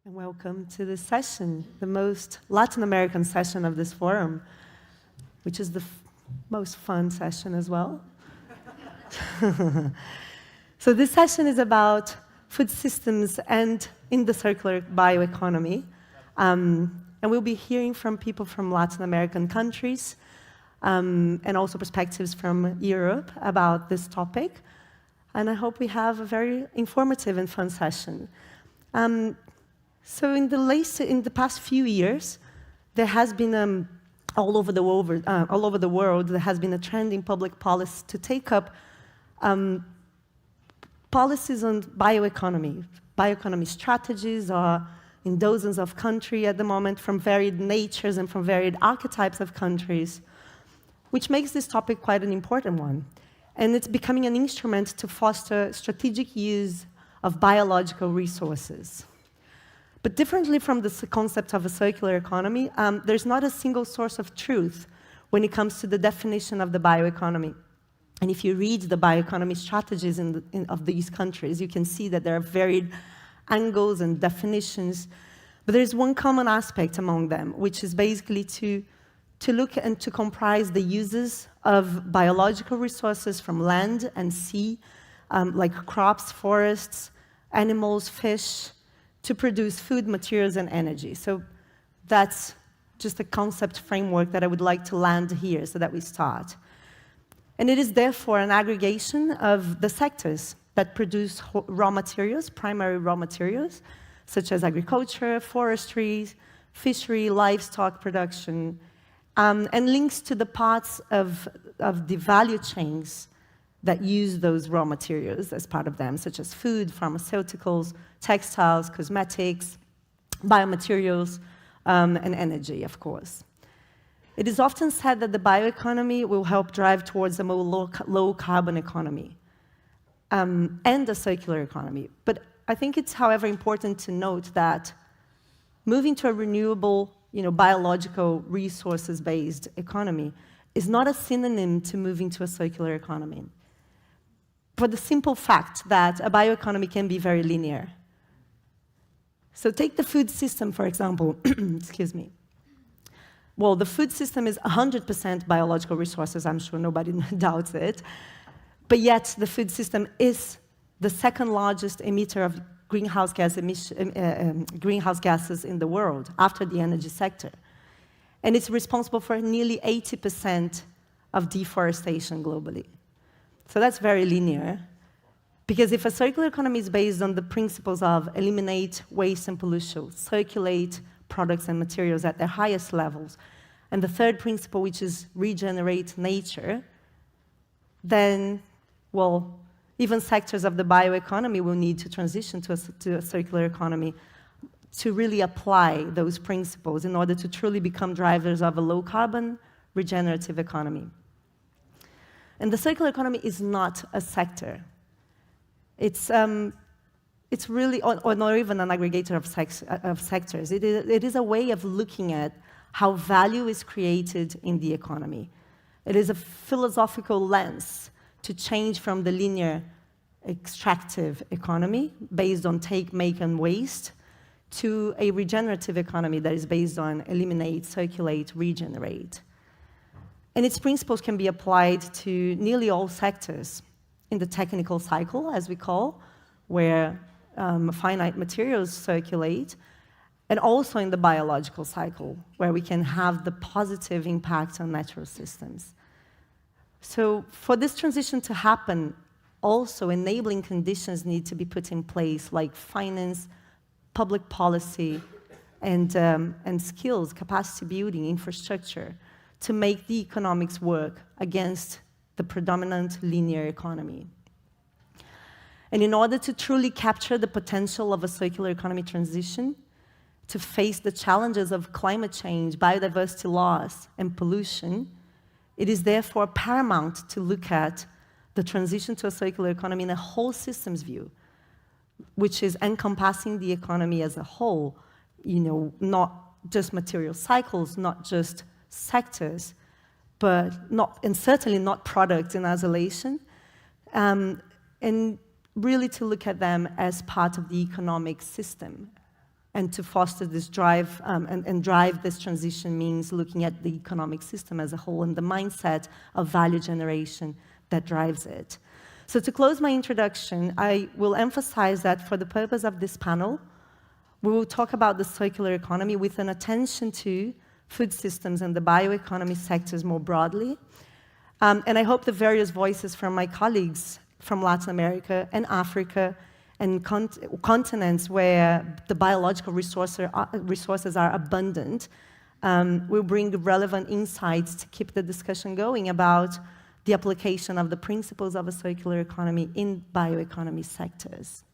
and welcome to this session, the most Latin American session of this forum, which is the most fun session as well. So this session is about food systems and in the circular bioeconomy. And we'll be hearing from people from Latin American countries and also perspectives from Europe about this topic. And I hope we have a very informative and fun session. So in the past few years, there has been all over the world, there has been a trend in public policy to take up policies on bioeconomy strategies are in dozens of countries at the moment from varied natures and from varied archetypes of countries, which makes this topic quite an important one. And it's becoming an instrument to foster strategic use of biological resources. But differently from the concept of a circular economy, there's not a single source of truth when it comes to the definition of the bioeconomy. And if you read the bioeconomy strategies of these countries, you can see that there are varied angles and definitions. But there's one common aspect among them, which is basically to look and to comprise the uses of biological resources from land and sea, like crops, forests, animals, fish, to produce food, materials, and energy. So that's just a concept framework that I would like to land here so that we start. And it is therefore an aggregation of the sectors that produce raw materials, primary raw materials, such as agriculture, forestry, fishery, livestock production, and links to the parts of the value chains that use those raw materials as part of them, such as food, pharmaceuticals, textiles, cosmetics, biomaterials, and energy, of course. It is often said that the bioeconomy will help drive towards a more low-carbon economy and a circular economy. But I think it's, however, important to note that moving to a renewable, biological resources-based economy is not a synonym to moving to a circular economy, for the simple fact that a bioeconomy can be very linear. So take the food system, for example. Excuse me. Well, the food system is 100% biological resources. I'm sure nobody doubts it. But yet, the food system is the second largest emitter of greenhouse gases in the world, after the energy sector. And it's responsible for nearly 80% of deforestation globally. So that's very linear. Because if a circular economy is based on the principles of eliminate waste and pollution, circulate products and materials at their highest levels, and the third principle, which is regenerate nature, then, well, even sectors of the bioeconomy will need to transition to a circular economy to really apply those principles in order to truly become drivers of a low-carbon, regenerative economy. And the circular economy is not a sector. It's really, or not even an aggregator of sectors. It is a way of looking at how value is created in the economy. It is a philosophical lens to change from the linear extractive economy based on take, make, and waste to a regenerative economy that is based on eliminate, circulate, regenerate. And its principles can be applied to nearly all sectors. In the technical cycle, as we call, where finite materials circulate, and also in the biological cycle, where we can have the positive impact on natural systems. So for this transition to happen, also enabling conditions need to be put in place, like finance, public policy, and skills, capacity building, infrastructure, to make the economics work against the predominant linear economy. And in order to truly capture the potential of a circular economy transition, to face the challenges of climate change, biodiversity loss, and pollution, it is therefore paramount to look at the transition to a circular economy in a whole systems view, which is encompassing the economy as a whole, not just material cycles, not just sectors, and certainly not products in isolation, and really to look at them as part of the economic system. And to foster this drive and drive this transition means looking at the economic system as a whole and the mindset of value generation that drives it. So to close my introduction, I will emphasize that for the purpose of this panel, we will talk about the circular economy with an attention to food systems and the bioeconomy sectors more broadly. And I hope the various voices from my colleagues from Latin America and Africa and continents where the biological resources are abundant will bring relevant insights to keep the discussion going about the application of the principles of a circular economy in bioeconomy sectors.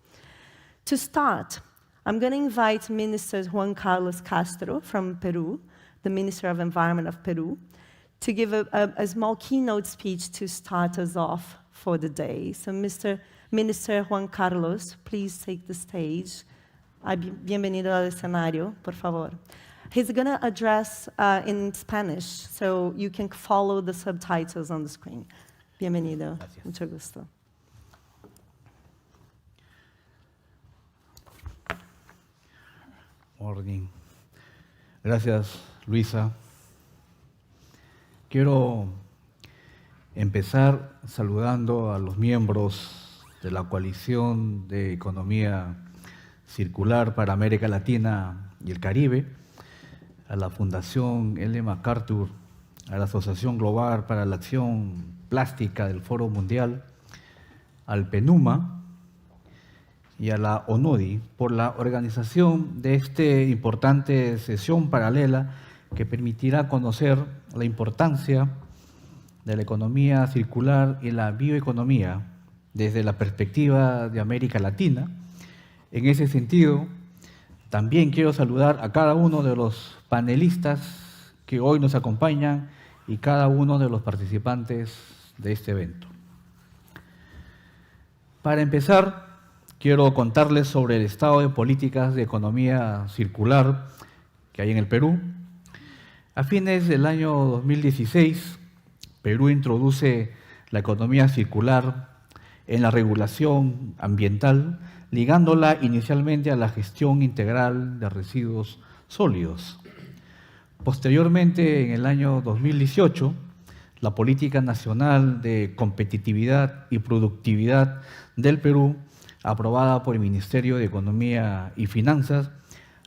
To start, I'm going to invite Minister Juan Carlos Castro from Peru, the Minister of Environment of Peru, to give a small keynote speech to start us off for the day. So Minister Juan Carlos, please take the stage. Bienvenido al escenario, por favor. He's going to address in Spanish, so you can follow the subtitles on the screen. Bienvenido. Gracias. Mucho gusto. Morning. Gracias, Luisa. Quiero empezar saludando a los miembros de la Coalición de Economía Circular para América Latina y el Caribe, a la Fundación Ellen MacArthur, a la Asociación Global para la Acción Plástica del Foro Mundial, al PENUMA y a la ONUDI por la organización de esta importante sesión paralela que permitirá conocer la importancia de la economía circular y la bioeconomía desde la perspectiva de América Latina. En ese sentido, también quiero saludar a cada uno de los panelistas que hoy nos acompañan y cada uno de los participantes de este evento. Para empezar, quiero contarles sobre el estado de políticas de economía circular que hay en el Perú. A fines del año 2016, Perú introduce la economía circular en la regulación ambiental, ligándola inicialmente a la gestión integral de residuos sólidos. Posteriormente, en el año 2018, la Política Nacional de Competitividad y Productividad del Perú, aprobada por el Ministerio de Economía y Finanzas,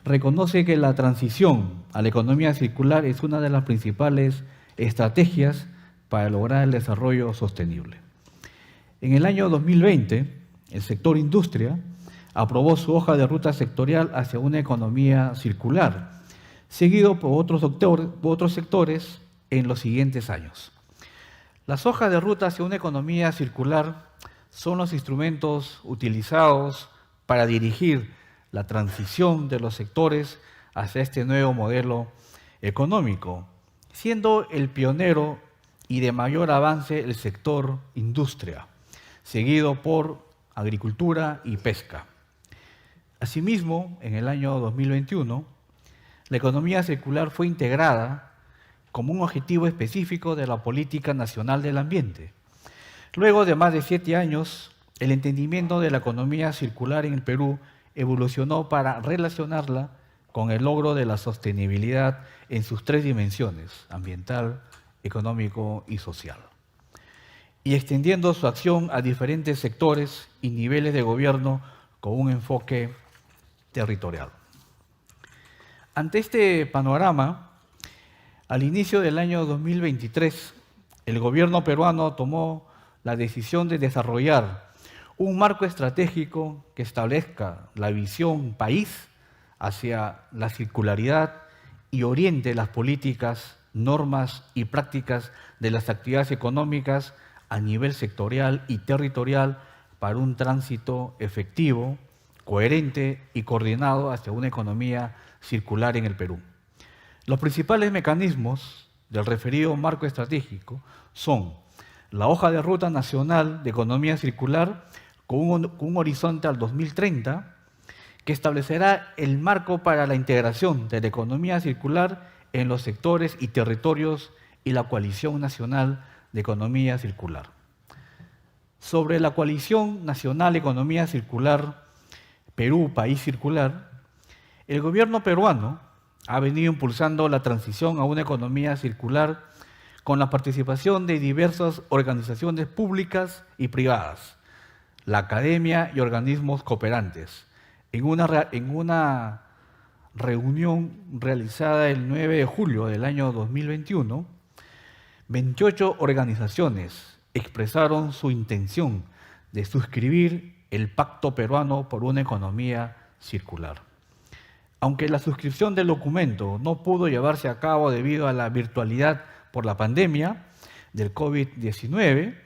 reconoce que la transición a la economía circular es una de las principales estrategias para lograr el desarrollo sostenible. En el año 2020, el sector industria aprobó su hoja de ruta sectorial hacia una economía circular, seguido por otros sectores en los siguientes años. Las hojas de ruta hacia una economía circular son los instrumentos utilizados para dirigir la transición de los sectores hacia este nuevo modelo económico, siendo el pionero y de mayor avance el sector industria, seguido por agricultura y pesca. Asimismo, en el año 2021, la economía circular fue integrada como un objetivo específico de la Política Nacional del Ambiente. Luego de más de 7 años, el entendimiento de la economía circular en el Perú evolucionó para relacionarla con el logro de la sostenibilidad en sus 3 dimensiones: ambiental, económico y social, y extendiendo su acción a diferentes sectores y niveles de gobierno con un enfoque territorial. Ante este panorama, al inicio del año 2023, el gobierno peruano tomó la decisión de desarrollar un marco estratégico que establezca la visión país hacia la circularidad y oriente las políticas, normas y prácticas de las actividades económicas a nivel sectorial y territorial para un tránsito efectivo, coherente y coordinado hacia una economía circular en el Perú. Los principales mecanismos del referido marco estratégico son la hoja de ruta nacional de economía circular con un horizonte al 2030, que establecerá el marco para la integración de la economía circular en los sectores y territorios, y la Coalición Nacional de Economía Circular. Sobre la Coalición Nacional de Economía Circular, Perú, País Circular, El gobierno peruano ha venido impulsando la transición a una economía circular con la participación de diversas organizaciones públicas y privadas, la academia y organismos cooperantes. En una reunión realizada el 9 de julio del año 2021, 28 organizaciones expresaron su intención de suscribir el Pacto Peruano por una Economía Circular. Aunque la suscripción del documento no pudo llevarse a cabo debido a la virtualidad por la pandemia del COVID-19,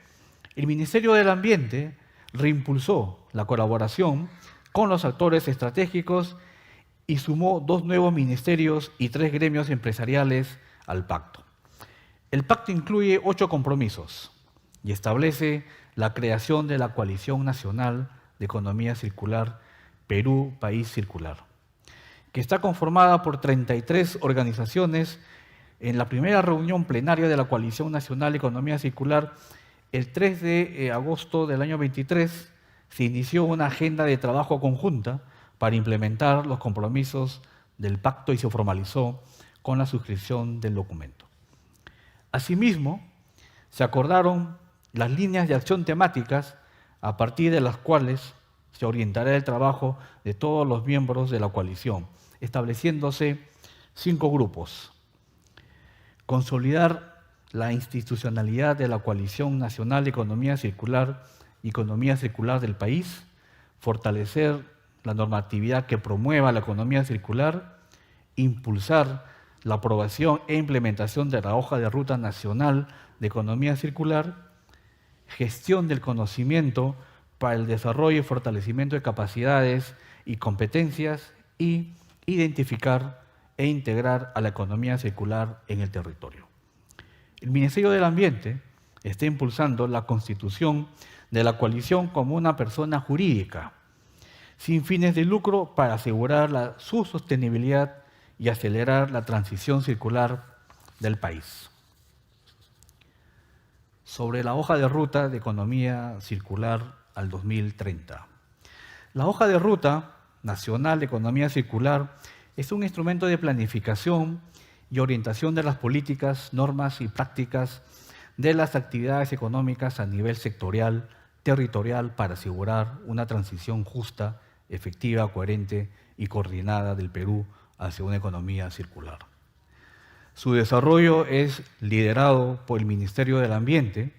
el Ministerio del Ambiente reimpulsó la colaboración con los actores estratégicos y sumó 2 nuevos ministerios y 3 gremios empresariales al pacto. El pacto incluye 8 compromisos y establece la creación de la Coalición Nacional de Economía Circular Perú País Circular, que está conformada por 33 organizaciones. En la primera reunión plenaria de la Coalición Nacional de Economía Circular, el 3 de agosto del año 23, se inició una agenda de trabajo conjunta para implementar los compromisos del pacto y se formalizó con la suscripción del documento. Asimismo, se acordaron las líneas de acción temáticas a partir de las cuales se orientará el trabajo de todos los miembros de la coalición, estableciéndose 5 grupos. Consolidar la institucionalidad de la Coalición Nacional de Economía Circular y Economía Circular del país, fortalecer la normatividad que promueva la economía circular, impulsar la aprobación e implementación de la Hoja de Ruta Nacional de Economía Circular, gestión del conocimiento para el desarrollo y fortalecimiento de capacidades y competencias y identificar e integrar a la economía circular en el territorio. El Ministerio del Ambiente está impulsando la constitución de la coalición como una persona jurídica, sin fines de lucro, para asegurar su sostenibilidad y acelerar la transición circular del país. Sobre la hoja de ruta de economía circular al 2030. La hoja de ruta nacional de economía circular es un instrumento de planificación y orientación de las políticas, normas y prácticas de las actividades económicas a nivel sectorial, territorial, para asegurar una transición justa, efectiva, coherente y coordinada del Perú hacia una economía circular. Su desarrollo es liderado por el Ministerio del Ambiente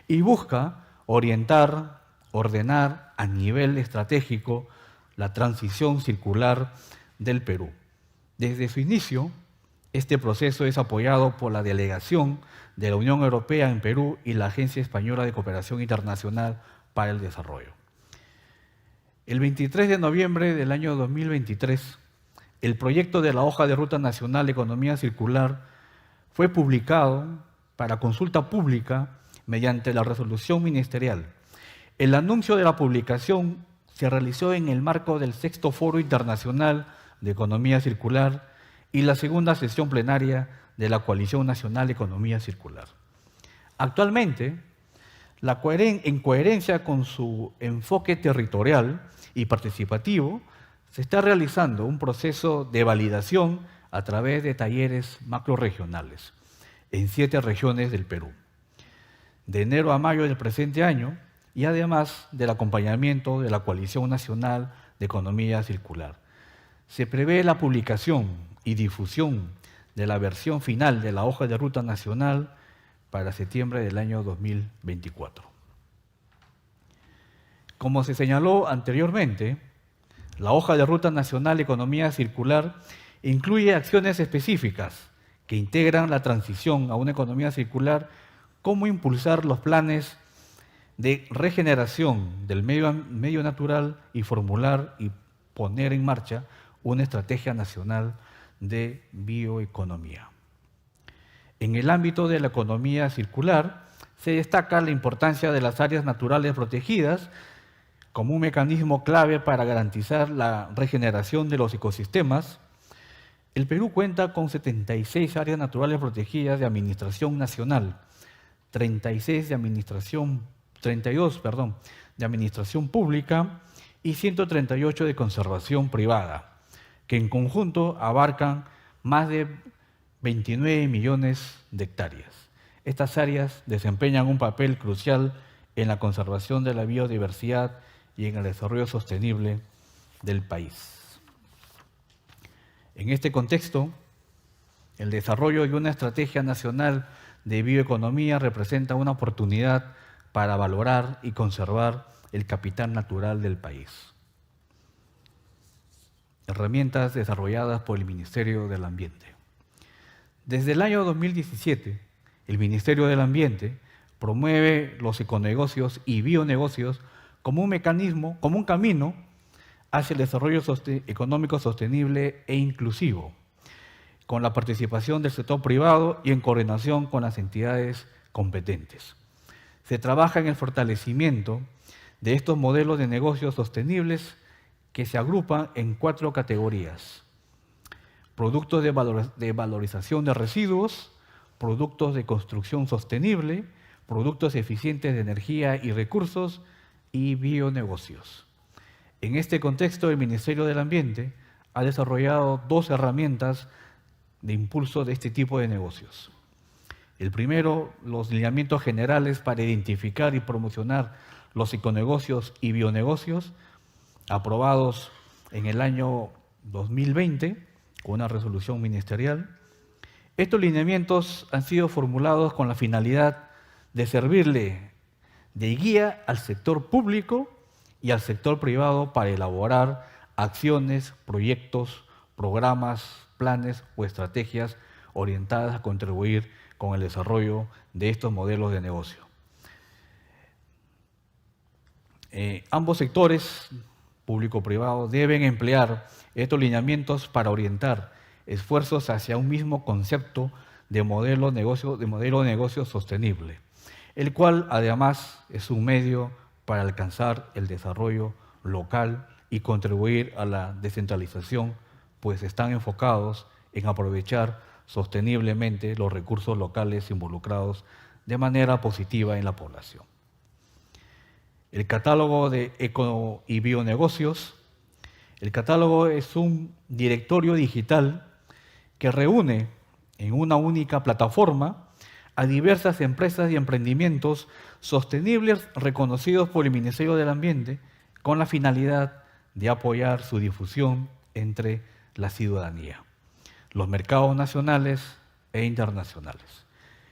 y busca orientar, ordenar a nivel estratégico la transición circular del Perú. Desde su inicio, este proceso es apoyado por la Delegación de la Unión Europea en Perú y la Agencia Española de Cooperación Internacional para el Desarrollo. El 23 de noviembre del año 2023, el proyecto de la Hoja de Ruta Nacional de Economía Circular fue publicado para consulta pública mediante la resolución ministerial. El anuncio de la publicación se realizó en el marco del 6º Foro Internacional de Economía Circular y la segunda sesión plenaria de la Coalición Nacional de Economía Circular. Actualmente, en coherencia con su enfoque territorial y participativo, se está realizando un proceso de validación a través de talleres macrorregionales en 7 regiones del Perú, de enero a mayo del presente año, y además del acompañamiento de la Coalición Nacional de Economía Circular. Se prevé la publicación y difusión de la versión final de la Hoja de Ruta Nacional para septiembre del año 2024. Como se señaló anteriormente, la Hoja de Ruta Nacional de Economía Circular incluye acciones específicas que integran la transición a una economía circular, como impulsar los planes de regeneración del medio natural y formular y poner en marcha una estrategia nacional de bioeconomía. En el ámbito de la economía circular se destaca la importancia de las áreas naturales protegidas como un mecanismo clave para garantizar la regeneración de los ecosistemas. El Perú cuenta con 76 áreas naturales protegidas de administración nacional, 32 de administración pública y 138 de conservación privada, que en conjunto abarcan más de 29 millones de hectáreas. Estas áreas desempeñan un papel crucial en la conservación de la biodiversidad y en el desarrollo sostenible del país. En este contexto, el desarrollo de una estrategia nacional de bioeconomía representa una oportunidad para valorar y conservar el capital natural del país. Herramientas desarrolladas por el Ministerio del Ambiente. Desde el año 2017, el Ministerio del Ambiente promueve los econegocios y bionegocios como un mecanismo, como un camino hacia el desarrollo económico sostenible e inclusivo, con la participación del sector privado y en coordinación con las entidades competentes. Se trabaja en el fortalecimiento de estos modelos de negocios sostenibles que se agrupan en 4 categorías: productos de valorización de residuos, productos de construcción sostenible, productos eficientes de energía y recursos y bionegocios. En este contexto, el Ministerio del Ambiente ha desarrollado 2 herramientas de impulso de este tipo de negocios. El primero, los lineamientos generales para identificar y promocionar los econegocios y bionegocios, aprobados en el año 2020 con una resolución ministerial. Estos lineamientos han sido formulados con la finalidad de servirle de guía al sector público y al sector privado para elaborar acciones, proyectos, programas, planes o estrategias orientadas a contribuir con el desarrollo de estos modelos de negocio. Ambos sectores, público-privado, deben emplear estos lineamientos para orientar esfuerzos hacia un mismo concepto de modelo de negocio sostenible, el cual además es un medio para alcanzar el desarrollo local y contribuir a la descentralización, pues están enfocados en aprovechar sosteniblemente los recursos locales involucrados de manera positiva en la población. El catálogo de eco y bionegocios. El catálogo es un directorio digital que reúne en una única plataforma a diversas empresas y emprendimientos sostenibles reconocidos por el Ministerio del Ambiente con la finalidad de apoyar su difusión entre la ciudadanía, los mercados nacionales e internacionales,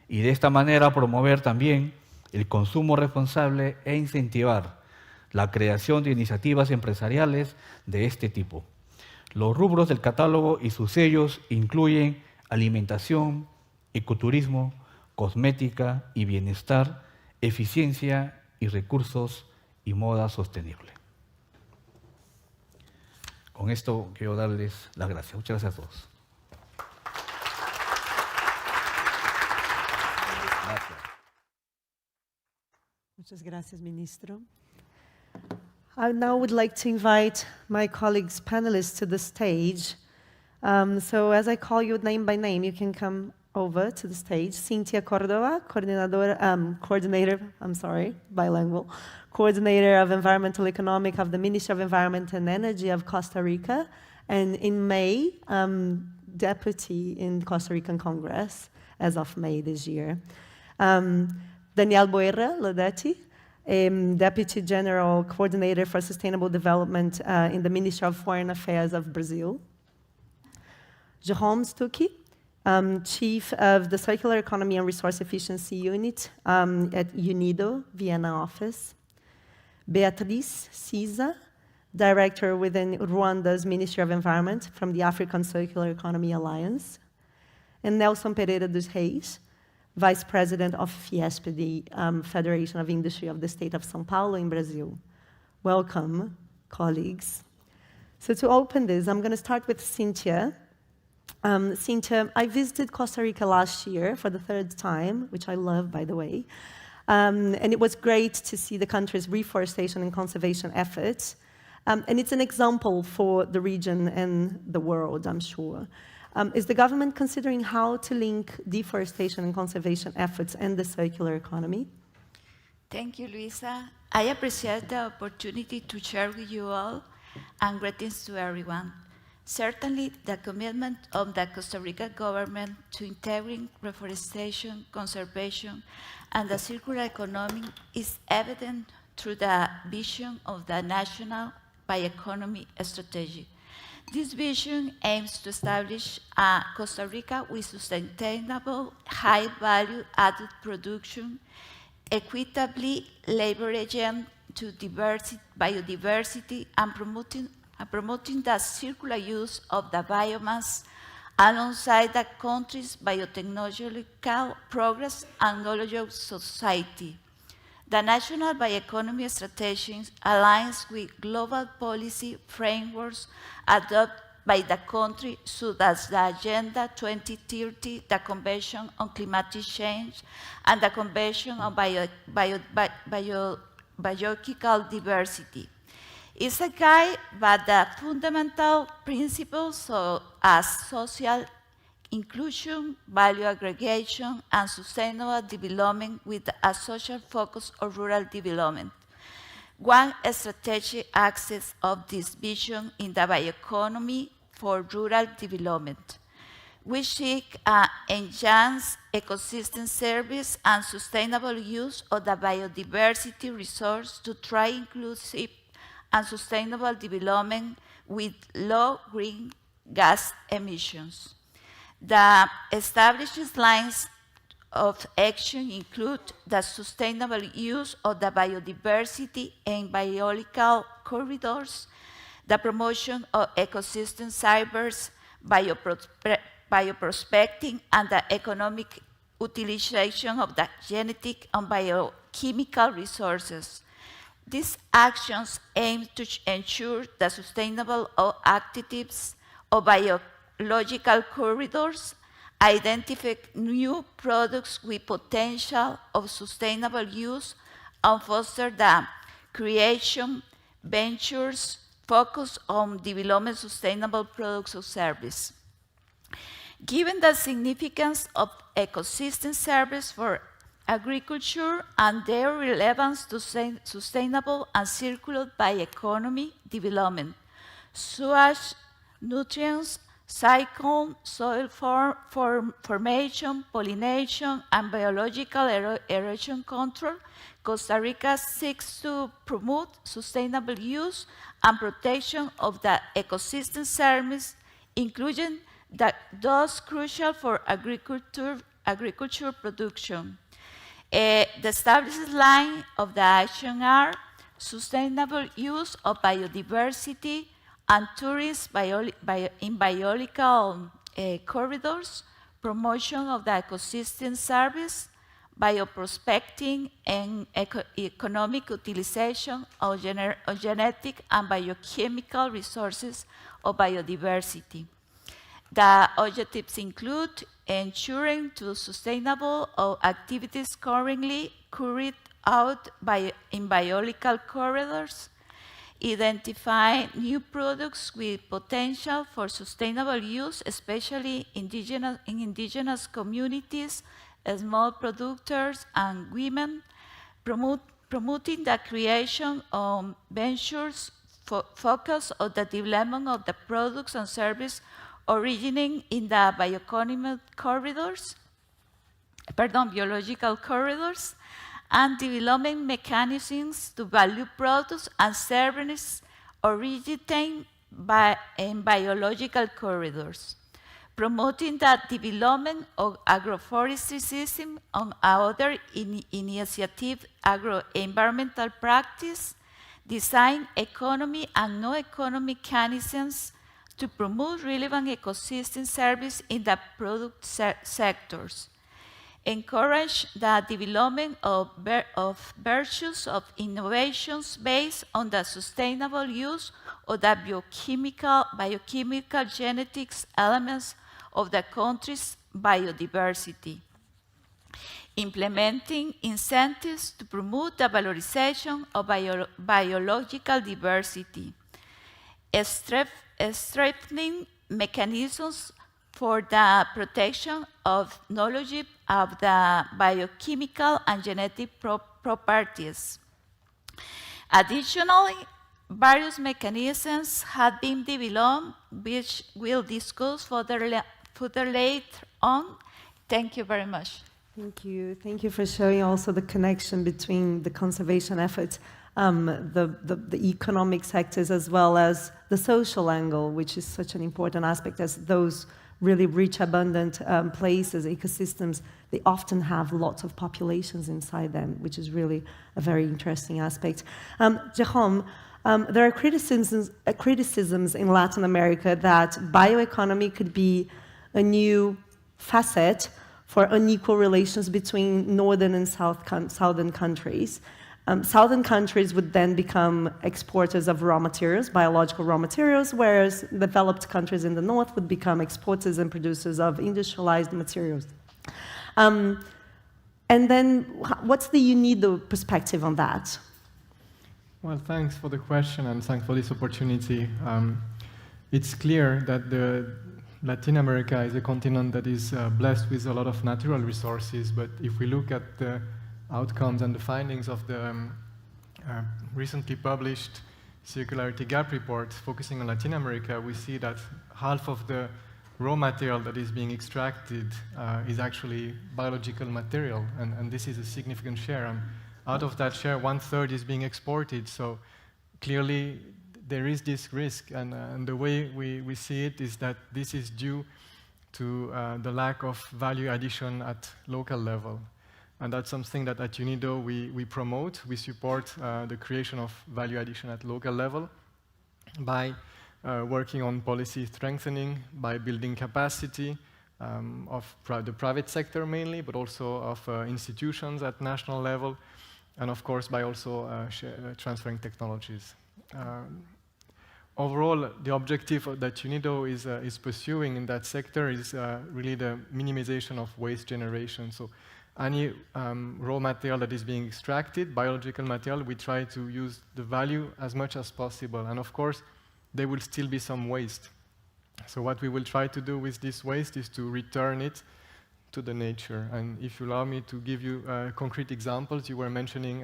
y de esta manera promover también el consumo responsable e incentivar la creación de iniciativas empresariales de este tipo. Los rubros del catálogo y sus sellos incluyen alimentación, ecoturismo, cosmética y bienestar, eficiencia y recursos y moda sostenible. Con esto quiero darles las gracias. Muchas gracias a todos. Muchas gracias, Ministro. I now would like to invite my colleagues, panelists, to the stage. So as I call you name by name, you can come over to the stage. Cynthia Cordova, Coordinator of Environmental Economic of the Ministry of Environment and Energy of Costa Rica, and in May, Deputy in Costa Rican Congress as of May this year. Daniel Boerra Lodetti, Deputy General Coordinator for Sustainable Development in the Ministry of Foreign Affairs of Brazil. Jerome Stuckey, Chief of the Circular Economy and Resource Efficiency Unit at UNIDO, Vienna office. Beatriz Cisa, Director within Rwanda's Ministry of Environment from the African Circular Economy Alliance. And Nelson Pereira dos Reis, Vice President of Fiesp, the Federation of Industry of the State of São Paulo in Brazil. Welcome, colleagues. So to open this, I'm going to start with Cynthia. Cynthia, I visited Costa Rica last year for the 3rd time, which I love, by the way. And it was great to see the country's reforestation and conservation efforts. And it's an example for the region and the world, I'm sure. Is the government considering how to link deforestation and conservation efforts and the circular economy? Thank you, Luisa. I appreciate the opportunity to share with you all, and greetings to everyone. Certainly, the commitment of the Costa Rica government to integrating reforestation, conservation, and the circular economy is evident through the vision of the National Bioeconomy Strategy. This vision aims to establish a Costa Rica with sustainable, high-value added production, equitably leveraging to biodiversity and promoting the circular use of the biomass alongside the country's biotechnological progress and knowledge of society. The National Bioeconomy Strategy aligns with global policy frameworks adopted by the country, such as the Agenda 2030, the Convention on Climate Change, and the Convention on Biological Diversity. It's a guide by the fundamental principles as social inclusion, value aggregation, and sustainable development with a social focus on rural development. One strategic axis of this vision in the bioeconomy for rural development. We seek enhanced ecosystem service and sustainable use of the biodiversity resource to try inclusive and sustainable development with low greenhouse emissions. The established lines of action include the sustainable use of the biodiversity and biological corridors, the promotion of ecosystem cyber, bioprospecting, and the economic utilization of the genetic and biochemical resources. These actions aim to ensure the sustainable activities of biological corridors, identify new products with potential of sustainable use, and foster the creation ventures focused on developing sustainable products or service. Given the significance of ecosystem service for agriculture and their relevance to sustainable and circular bioeconomy development, sewage, nutrients, cycle, soil formation, pollination, and biological erosion control, Costa Rica seeks to promote sustainable use and protection of the ecosystem service, including those crucial for agriculture production. The established line of the action are sustainable use of biodiversity and tourism in biological corridors, promotion of the ecosystem service, bioprospecting, and economic utilization of genetic and biochemical resources of biodiversity. The objectives include ensuring to sustainable activities currently carried out in biological corridors, identify new products with potential for sustainable use, especially in indigenous communities, small producers, and women, promoting the creation of ventures focus on the development of the products and services originating in the biological corridors, and developing mechanisms to value products and services originating in biological corridors, promoting the development of agroforestry system and other initiative agro-environmental practice, design economy and no-economic mechanisms to promote relevant ecosystem service in the product sectors, encourage the development of virtues of innovations based on the sustainable use of the biochemical genetics elements of the country's biodiversity, implementing incentives to promote the valorization of biological diversity, strengthening mechanisms for the protection of knowledge of the biochemical and genetic properties. Additionally, various mechanisms have been developed, which we'll discuss further later on. Thank you very much. Thank you. Thank you for showing also the connection between the conservation efforts, the economic sectors, as well as the social angle, which is such an important aspect, as those really rich, abundant places, ecosystems, they often have lots of populations inside them, which is really a very interesting aspect. Jérôme, there are criticisms in Latin America that bioeconomy could be a new facet for unequal relations between northern and southern countries. Southern countries would then become exporters of raw materials, biological raw materials, whereas developed countries in the north would become exporters and producers of industrialized materials. And then what's the UNIDO perspective on that? Well, thanks for the question and thanks for this opportunity. It's clear that Latin America is a continent that is blessed with a lot of natural resources, but if we look at the outcomes and the findings of the recently published Circularity Gap report focusing on Latin America, we see that half of the raw material that is being extracted is actually biological material, and this is a significant share. And out of that share, 1/3 is being exported, so clearly there is this risk, and the way we see it is that this is due to the lack of value addition at local level. And that's something that at UNIDO we promote. We support the creation of value addition at local level by working on policy strengthening, by building capacity of the private sector mainly, but also of institutions at national level, and of course by also transferring technologies. Overall, the objective that UNIDO is pursuing in that sector is really the minimization of waste generation. So any raw material that is being extracted, biological material, we try to use the value as much as possible. And of course, there will still be some waste. So what we will try to do with this waste is to return it to the nature. And if you allow me to give you concrete examples, you were mentioning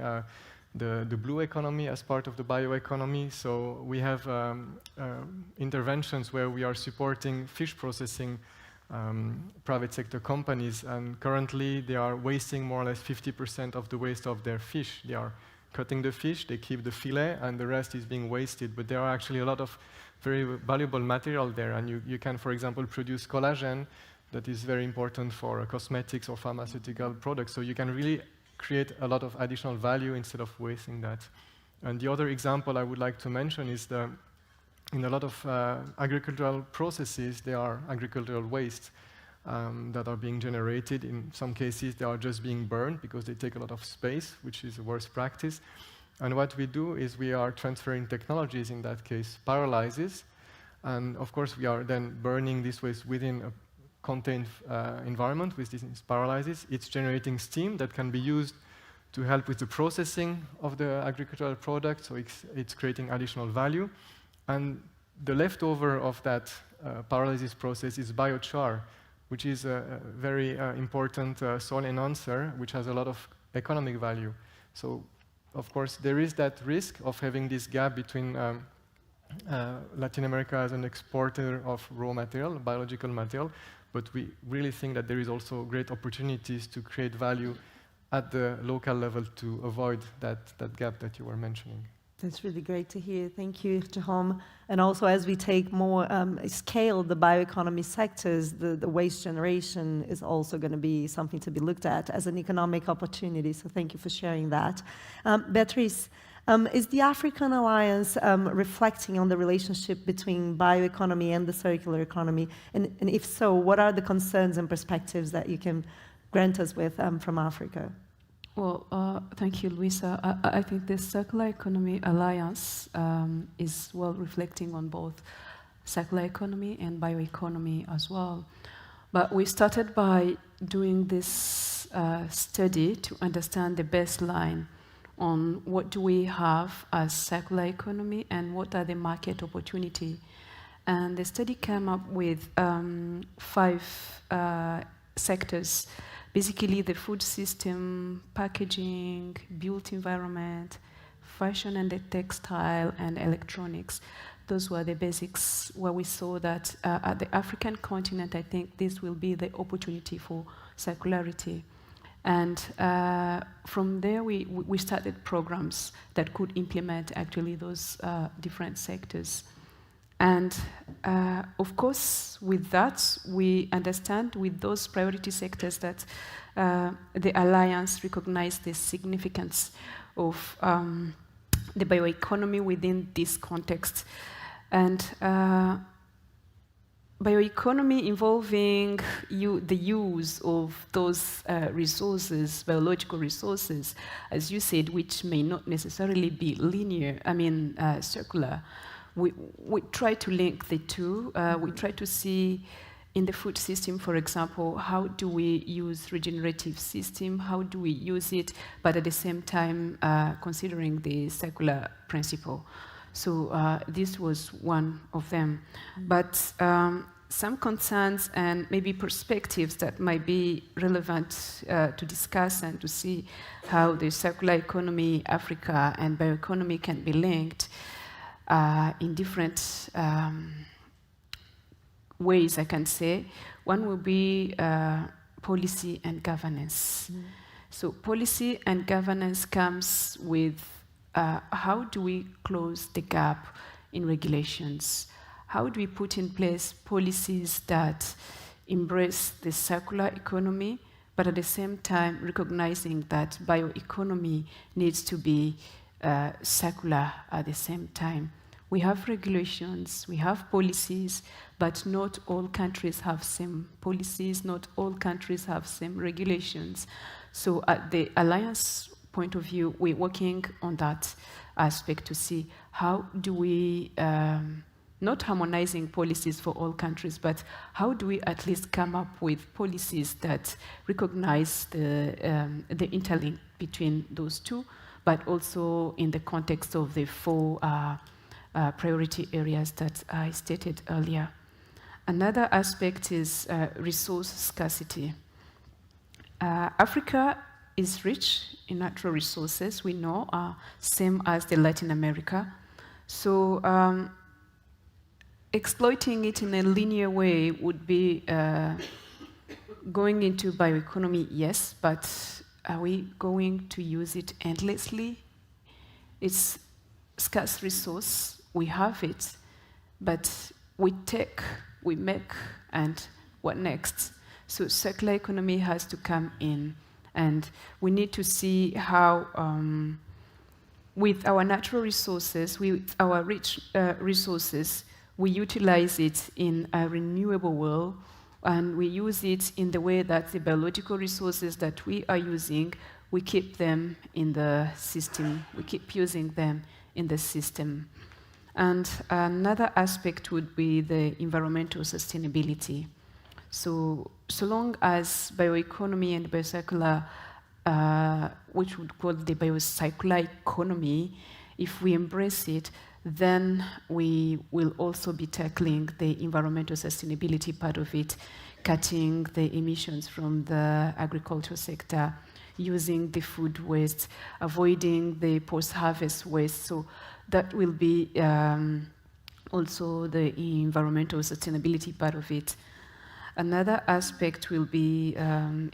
the blue economy as part of the bioeconomy. So we have interventions where we are supporting fish processing private sector companies, and currently they are wasting more or less 50% of the waste of their fish. They are cutting the fish, they keep the fillet, and the rest is being wasted. But there are actually a lot of very valuable material there, and you can, for example, produce collagen that is very important for cosmetics or pharmaceutical products. So you can really create a lot of additional value instead of wasting that. And the other example I would like to mention is in a lot of agricultural processes, there are agricultural wastes that are being generated. In some cases, they are just being burned because they take a lot of space, which is a worst practice. And what we do is we are transferring technologies, in that case, pyrolysis. And of course, we are then burning this waste within a contained environment with this pyrolysis. It's generating steam that can be used to help with the processing of the agricultural product, so it's creating additional value. And the leftover of that pyrolysis process is biochar, which is a very important soil enhancer, which has a lot of economic value. So, of course, there is that risk of having this gap between Latin America as an exporter of raw material, biological material, but we really think that there is also great opportunities to create value at the local level to avoid that gap that you were mentioning. That's really great to hear. Thank you, Jérôme. And also, as we take more scale the bioeconomy sectors, the waste generation is also going to be something to be looked at as an economic opportunity. So thank you for sharing that. Beatrice, is the African Alliance reflecting on the relationship between bioeconomy and the circular economy? And if so, what are the concerns and perspectives that you can grant us with from Africa? Well, thank you, Luisa. I think the Circular Economy Alliance is well reflecting on both circular economy and bioeconomy as well. But we started by doing this study to understand the baseline on what do we have as circular economy and what are the market opportunity. And the study came up with 5 sectors. Basically, the food system, packaging, built environment, fashion and the textile and electronics. Those were the basics where we saw that at the African continent, I think this will be the opportunity for circularity. And from there, we started programs that could implement actually those different sectors. And of course, with that, we understand with those priority sectors that the Alliance recognized the significance of the bioeconomy within this context. And bioeconomy involving the use of those resources, biological resources, as you said, which may not necessarily be linear, circular. We try to link the two. We try to see in the food system, for example, how do we use regenerative system? How do we use it, but at the same time considering the circular principle? So this was one of them. But some concerns and maybe perspectives that might be relevant to discuss and to see how the circular economy, Africa, and bioeconomy can be linked in different ways, I can say. One will be policy and governance. So policy and governance comes with how do we close the gap in regulations? How do we put in place policies that embrace the circular economy, but at the same time recognizing that bioeconomy needs to be circular at the same time? We have regulations, we have policies, but not all countries have same policies, not all countries have same regulations. So at the Alliance point of view, we're working on that aspect to see how do we, not harmonizing policies for all countries, but how do we at least come up with policies that recognize the interlink between those two, but also in the context of the four priority areas that I stated earlier. Another aspect is resource scarcity. Africa is rich in natural resources, we know, same as the Latin America. So exploiting it in a linear way would be going into bioeconomy, yes, but are we going to use it endlessly? It's scarce resource, we have it, but we take, we make, and what next? So circular economy has to come in, and we need to see how, with our natural resources, with our rich resources, we utilize it in a renewable world, and we use it in the way that the biological resources that we are using, we keep them in the system, we keep using them in the system. And another aspect would be the environmental sustainability. So long as bioeconomy and biocircular, which would call the biocircular economy, if we embrace it, then we will also be tackling the environmental sustainability part of it, cutting the emissions from the agricultural sector, using the food waste, avoiding the post-harvest waste. So that will be also the environmental sustainability part of it. Another aspect will be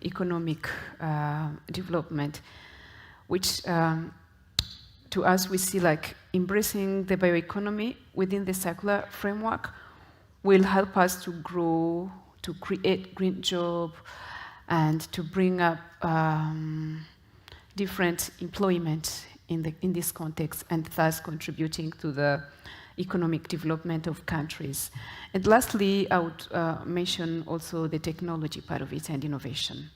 economic development, which to us we see like embracing the bioeconomy within the circular framework will help us to grow, to create green jobs, and to bring up different employment in this context, and thus contributing to the economic development of countries. And lastly, I would mention also the technology part of it and innovation.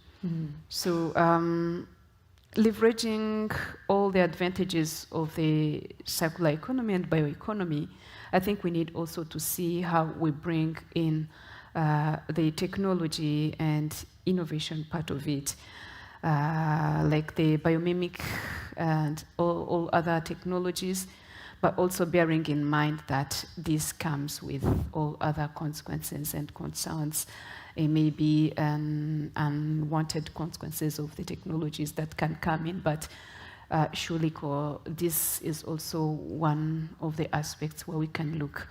So leveraging all the advantages of the circular economy and bioeconomy, I think we need also to see how we bring in the technology and innovation part of it, like the biomimic and all other technologies, but also bearing in mind that this comes with all other consequences and concerns. It may be unwanted consequences of the technologies that can come in, but surely this is also one of the aspects where we can look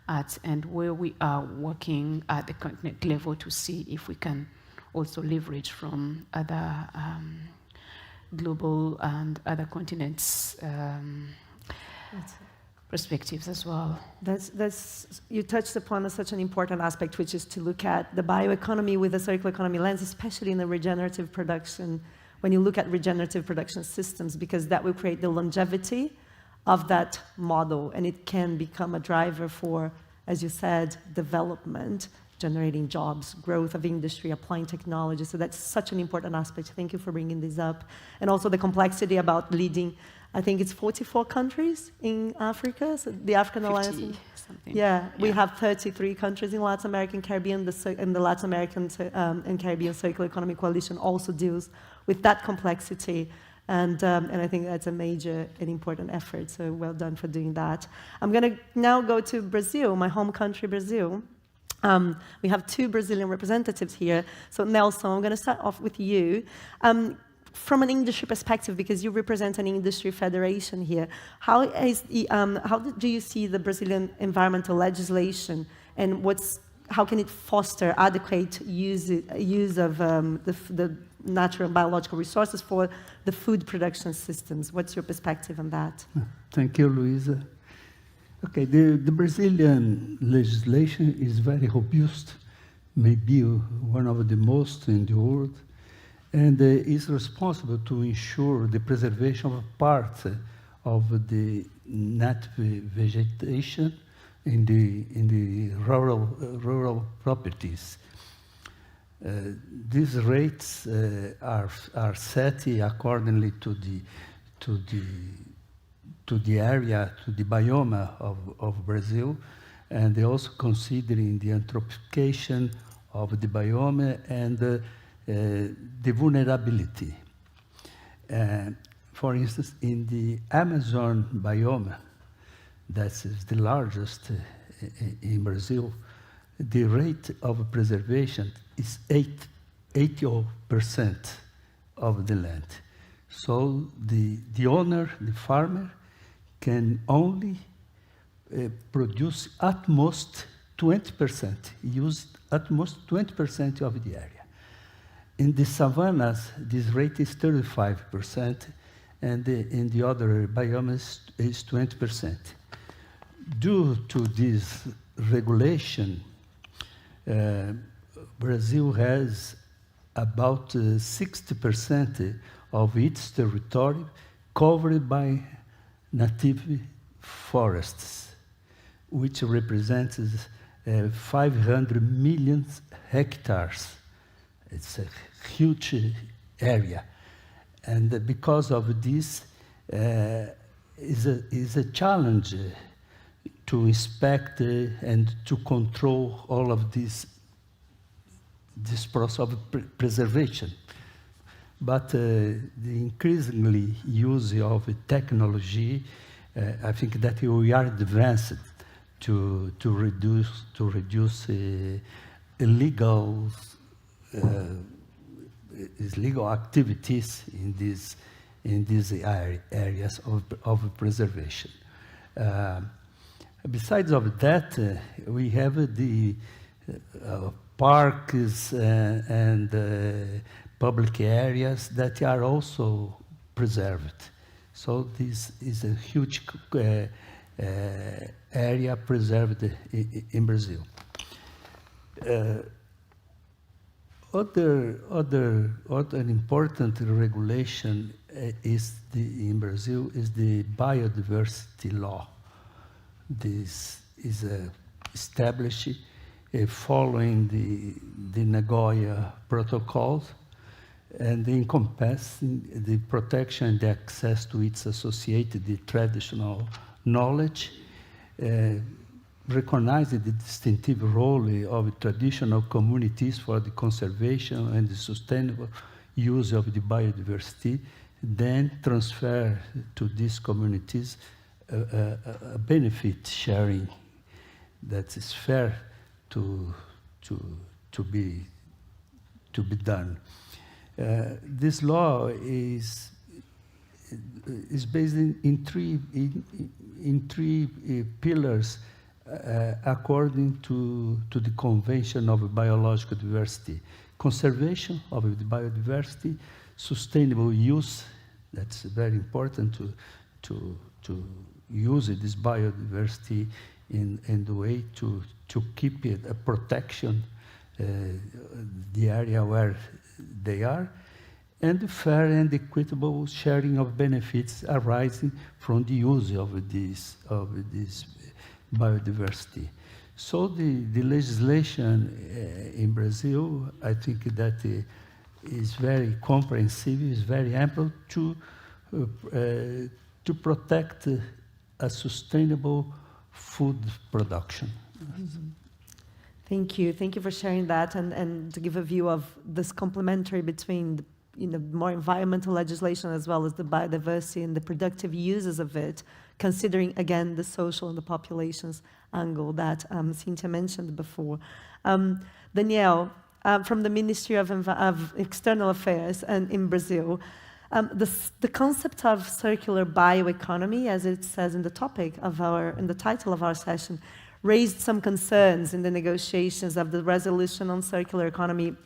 at and where we are working at the continent level to see if we can also leverage from other global and other continents perspectives as well. You touched upon such an important aspect, which is to look at the bioeconomy with a circular economy lens, especially in the regenerative production, when you look at regenerative production systems, because that will create the longevity of that model, and it can become a driver for, as you said, development, generating jobs, growth of industry, applying technology. So that's such an important aspect. Thank you for bringing this up. And also the complexity about leading, I think it's 44 countries in Africa, so the African Alliance. Something. Yeah, we have 33 countries in Latin America and Caribbean. And the Latin American and Caribbean Circular Economy Coalition also deals with that complexity. And I think that's a major and important effort, so well done for doing that. I'm going to now go to Brazil, my home country, Brazil. We have two Brazilian representatives here. So Nelson, I'm going to start off with you. From an industry perspective, because you represent an industry federation here, how do you see the Brazilian environmental legislation, and how can it foster adequate use of the natural and biological resources for the food production systems? What's your perspective on that? Thank you, Luisa. Okay, the Brazilian legislation is very robust, maybe one of the most in the world, and is responsible to ensure the preservation of parts of the native vegetation in the rural properties. These rates are set accordingly to the area, to the biome of Brazil, and they also considering the anthropification of the biome and the vulnerability. For instance, in the Amazon biome, that is the largest in Brazil, the rate of preservation is 80% of the land. So the owner, the farmer, can only produce at most 20%, use at most 20% of the area. In the savannas, this rate is 35%, and in the other biomes is 20%. Due to this regulation, Brazil has about 60% of its territory covered by native forests, which represents 500 million hectares. It's a huge area. And because of this, is a challenge to inspect and to control all of this process of preservation. But the increasingly use of technology, I think that we are advanced to reduce illegal activities in these areas of preservation. Besides of that, we have the parks and public areas that are also preserved. So this is a huge area preserved in Brazil. Other important regulation in Brazil is the biodiversity law. This is established following the Nagoya Protocols and encompassing the protection and the access to its associated traditional knowledge, recognizing the distinctive role of traditional communities for the conservation and the sustainable use of the biodiversity, then transfer to these communities a benefit sharing that is fair to be done. This law is is based in three pillars according to the Convention of Biological Diversity. Conservation of the biodiversity, sustainable use, that's very important to use this biodiversity in the way to keep it a protection, the area where they are, and the fair and equitable sharing of benefits arising from the use of this biodiversity. So the legislation in Brazil, I think that is very comprehensive, is very ample to protect a sustainable food production. Thank you. Thank you for sharing that and to give a view of this complementary between more environmental legislation as well as the biodiversity and the productive uses of it, considering, again, the social and the populations angle that Cynthia mentioned before. Danielle, from the Ministry of External Affairs and in Brazil, the concept of circular bioeconomy, as it says in the topic of in the title of our session, raised some concerns in the negotiations of the resolution on circular economy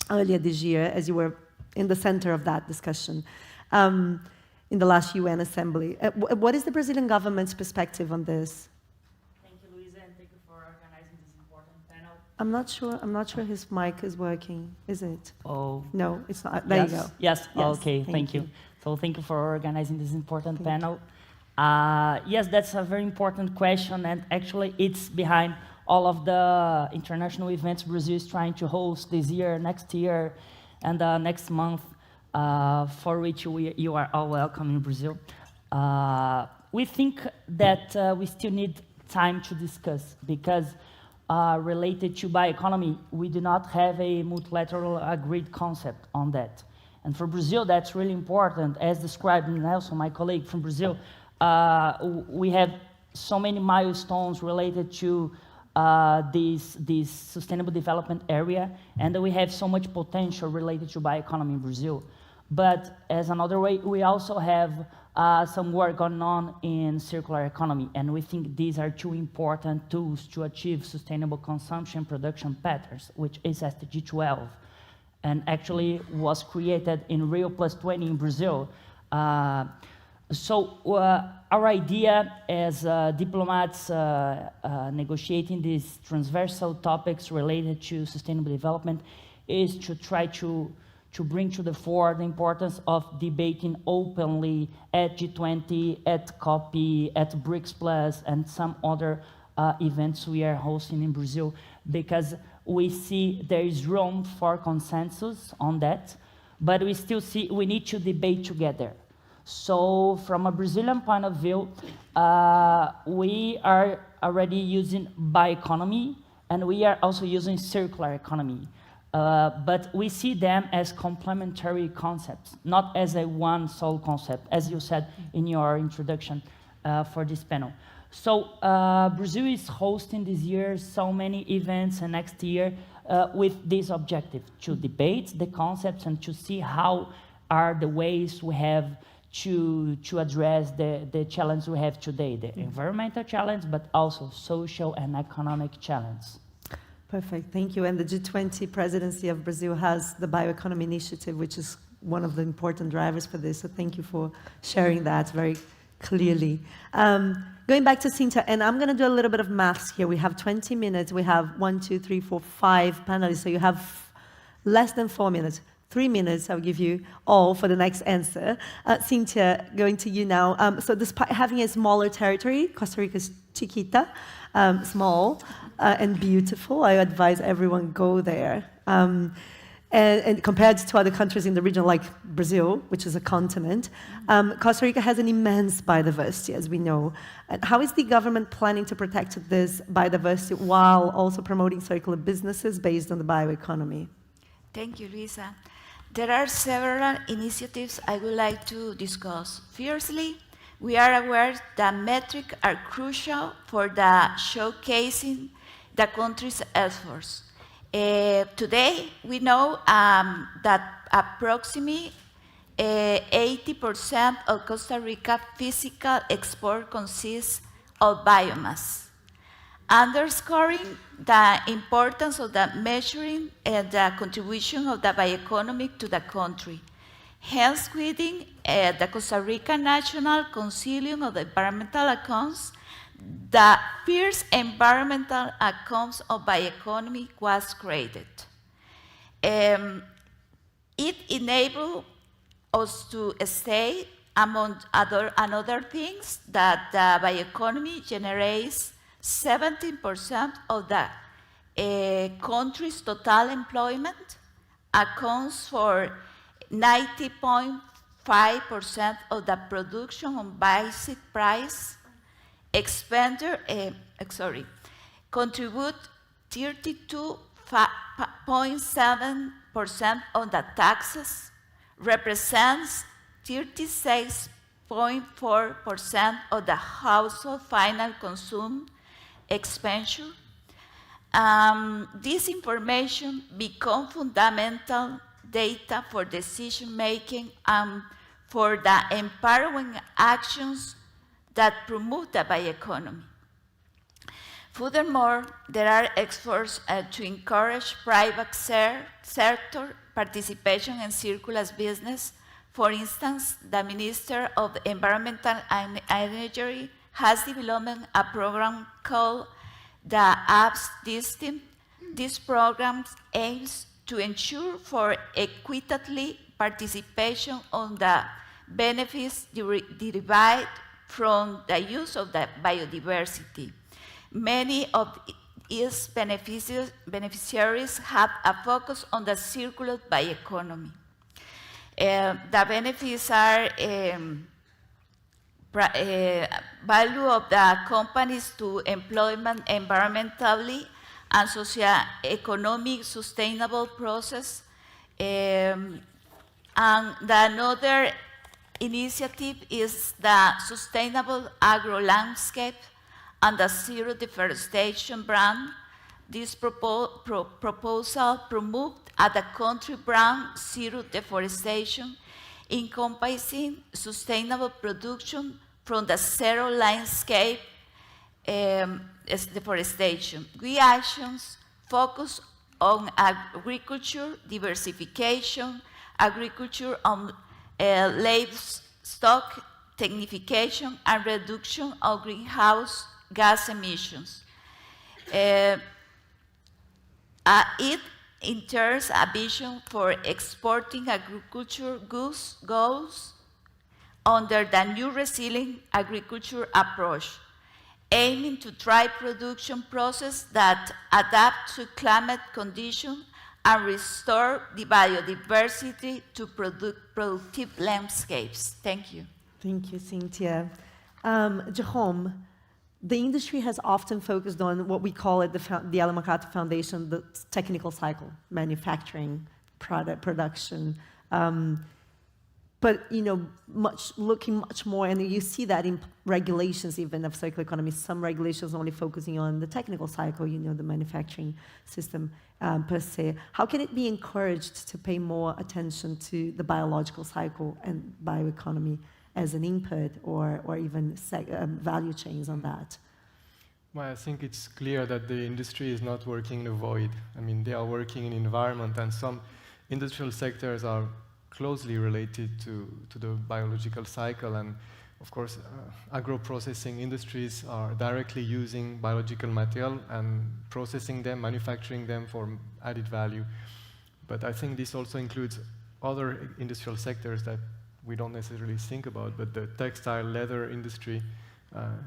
earlier this year, as you were in the center of that discussion in the last UN Assembly. What is the Brazilian government's perspective on this? Thank you, Luisa, and thank you for organizing this important panel. I'm not sure his mic is working, is it? Oh, No, it's not. There you go. Yes, Yes, okay, thank you. So thank you for organizing this important panel. Yes, that's a very important question, and actually it's behind all of the international events Brazil is trying to host this year, next year, and next month, for which you are all welcome in Brazil. We think that we still need time to discuss, because related to bioeconomy, we do not have a multilateral agreed concept on that. And for Brazil, that's really important. As described in Nelson, my colleague from Brazil, we have so many milestones related to this sustainable development area, and we have so much potential related to bioeconomy in Brazil. But as another way, we also have some work going on in circular economy, and we think these are two important tools to achieve sustainable consumption production patterns, which is SDG 12, and actually was created in Rio Plus 20 in Brazil. So our idea as diplomats negotiating these transversal topics related to sustainable development is to try to bring to the fore the importance of debating openly at G20, at COP, at BRICS Plus, and some other events we are hosting in Brazil, because we see there is room for consensus on that, but we still see we need to debate together. So from a Brazilian point of view, we are already using bioeconomy, and we are also using circular economy. But we see them as complementary concepts, not as a one sole concept, as you said in your introduction for this panel. So Brazil is hosting this year so many events, and next year with this objective, to debate the concepts and to see how are the ways we have to address the challenge we have today, the environmental challenge, but also social and economic challenge. Perfect, thank you. And the G20 presidency of Brazil has the Bioeconomy Initiative, which is one of the important drivers for this. So thank you for sharing that very clearly. Going back to Cynthia, and I'm going to do a little bit of maths here. We have 20 minutes. We have 1, 2, 3, 4, 5 panelists. So you have less than 4 minutes. 3 minutes, I'll give you all for the next answer. Cynthia, going to you now. So despite having a smaller territory, Costa Rica is chiquita, small and beautiful. I advise everyone go there. And compared to other countries in the region like Brazil, which is a continent, Costa Rica has an immense biodiversity, as we know. And how is the government planning to protect this biodiversity while also promoting circular businesses based on the bioeconomy? Thank you, Luisa. There are several initiatives I would like to discuss. Firstly, we are aware that metrics are crucial for the showcasing the country's efforts. Today, we know that approximately 80% of Costa Rica physical export consists of biomass, underscoring the importance of the measuring and the contribution of the bioeconomy to the country. Hence, within the Costa Rica National Concilium of the Environmental Accounts, the first environmental accounts of bioeconomy was created. It enabled us to state, among other things, that the bioeconomy generates 17% of the country's total employment, accounts for 90.5% of the production on basic price, contribute 32.7% of the taxes, represents 36.4% of the household final consume expenditure. This information becomes fundamental data for decision making and for the empowering actions that promote the bioeconomy. Furthermore, there are efforts to encourage private sector participation in circular business. For instance, the Minister of Environmental and Energy has developed a program called the APS System. This program aims to ensure for equitable participation on the benefits derived from the use of the biodiversity. Many of its beneficiaries have a focus on the circular bioeconomy. The benefits are value of the companies to employment environmentally and socio-economic sustainable process. And another initiative is the Sustainable Agro-Landscape and the Zero Deforestation brand. This proposal promoted at the country brand Zero Deforestation, encompassing sustainable production from the zero landscape deforestation. We actions focus on agriculture diversification, agriculture on livestock technification, and reduction of greenhouse gas emissions. It enters a vision for exporting agriculture goals under the new resilient agriculture approach, aiming to drive production process that adapt to climate conditions and restore the biodiversity to productive landscapes. Thank you. Thank you, Cynthia. Jérôme, the industry has often focused on what we call it the Ellen MacArthur Foundation, the technical cycle, manufacturing, production. But looking much more, and you see that in regulations even of circular economy, some regulations only focusing on the technical cycle, the manufacturing system per se. How can it be encouraged to pay more attention to the biological cycle and bioeconomy as an input or even value chains on that? Well, I think it's clear that the industry is not working in a void. I mean, they are working in environment, and some industrial sectors are closely related to the biological cycle, and of course agro-processing industries are directly using biological material and processing them, manufacturing them for added value. But I think this also includes other industrial sectors that we don't necessarily think about, but the textile, leather industry,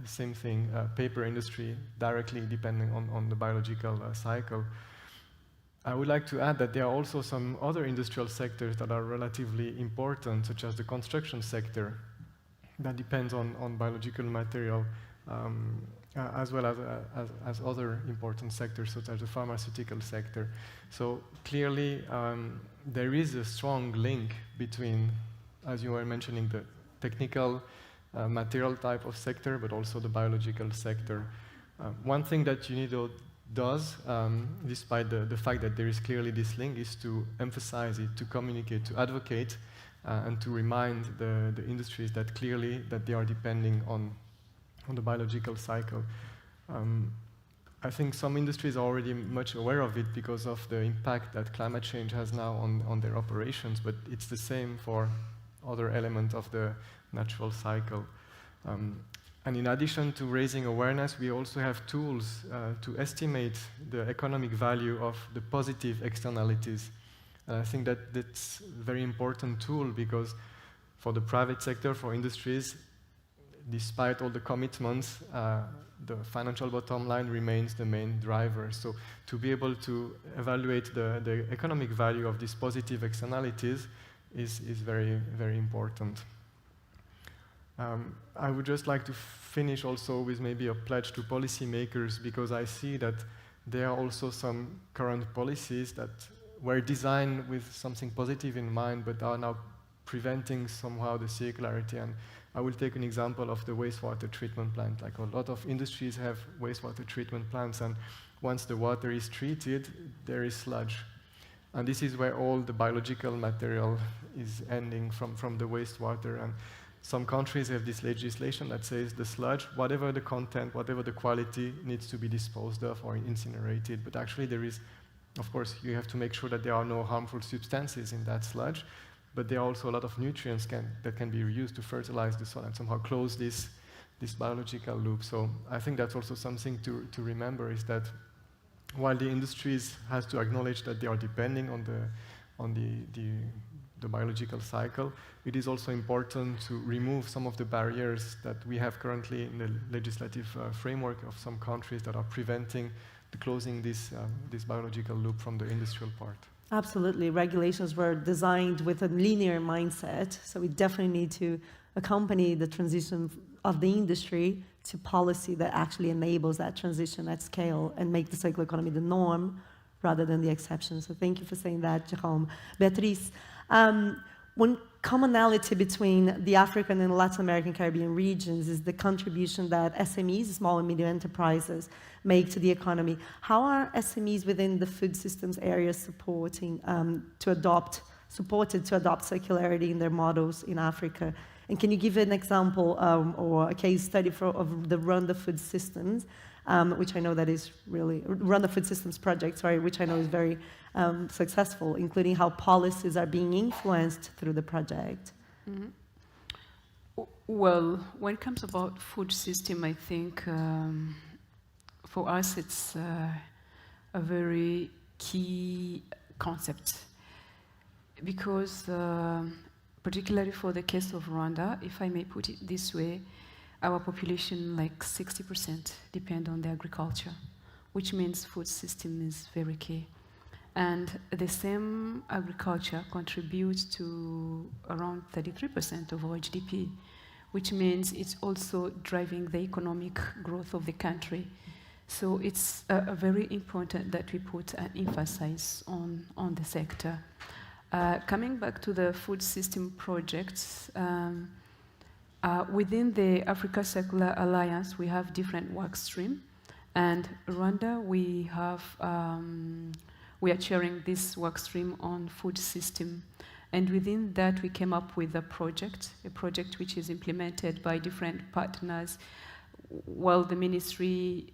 same thing, paper industry, directly depending on the biological cycle. I would like to add that there are also some other industrial sectors that are relatively important, such as the construction sector, that depends on biological material, as well as other important sectors, such as the pharmaceutical sector. So clearly, there is a strong link between, as you were mentioning, the technical material type of sector, but also the biological sector. One thing that UNIDO does, despite the fact that there is clearly this link, is to emphasize it, to communicate, to advocate and to remind the industries that clearly that they are depending on the biological cycle. I think some industries are already much aware of it because of the impact that climate change has now on their operations, but it's the same for other elements of the natural cycle. And in addition to raising awareness, we also have tools to estimate the economic value of the positive externalities. And I think that that's a very important tool because for the private sector, for industries, despite all the commitments, the financial bottom line remains the main driver. So to be able to evaluate the economic value of these positive externalities is very, very important. I would just like to finish also with maybe a pledge to policymakers, because I see that there are also some current policies that were designed with something positive in mind, but are now preventing somehow the circularity. And I will take an example of the wastewater treatment plant. Like a lot of industries have wastewater treatment plants, and once the water is treated, there is sludge. And this is where all the biological material is ending from the wastewater. And some countries have this legislation that says the sludge, whatever the content, whatever the quality, needs to be disposed of or incinerated. But actually there is, of course, you have to make sure that there are no harmful substances in that sludge, but there are also a lot of nutrients that can be reused to fertilize the soil and somehow close this biological loop. So I think that's also something to remember, is that while the industries has to acknowledge that they are depending on the biological cycle, it is also important to remove some of the barriers that we have currently in the legislative framework of some countries that are preventing the closing this biological loop from the industrial part. Absolutely. Regulations were designed with a linear mindset, so we definitely need to accompany the transition of the industry to policy that actually enables that transition at scale and make the circular economy the norm rather than the exception. So thank you for saying that, Jerome. Beatriz, one commonality between the African and Latin American Caribbean regions is the contribution that SMEs, small and medium enterprises, make to the economy. How are SMEs within the food systems area supported to adopt circularity in their models in Africa? And can you give an example or a case study of the Rwanda Food Systems, which I know that is really, Rwanda Food Systems project, sorry, which I know is very successful, including how policies are being influenced through the project? Mm-hmm. Well, when it comes about food system, I think for us it's a very key concept, because particularly for the case of Rwanda, if I may put it this way, our population, like 60%, depend on the agriculture, which means food system is very key. And the same agriculture contributes to around 33% of our GDP, which means it's also driving the economic growth of the country. So it's very important that we put an emphasis on the sector. Coming back to the food system projects, within the Africa Circular Alliance, we have different work streams. And Rwanda, we are chairing this work stream on food system. And within that, we came up with a project which is implemented by different partners. Well, the ministry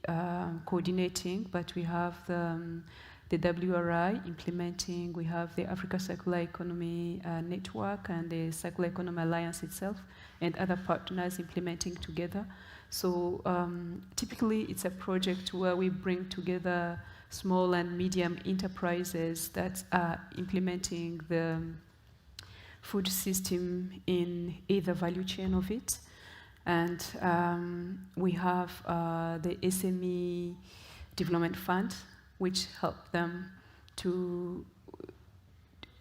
coordinating, but we have the WRI implementing, we have the Africa Circular Economy Network and the Circular Economy Alliance itself, and other partners implementing together. So typically it's a project where we bring together small and medium enterprises that are implementing the food system in either value chain of it. And we have the SME Development Fund, which help them to,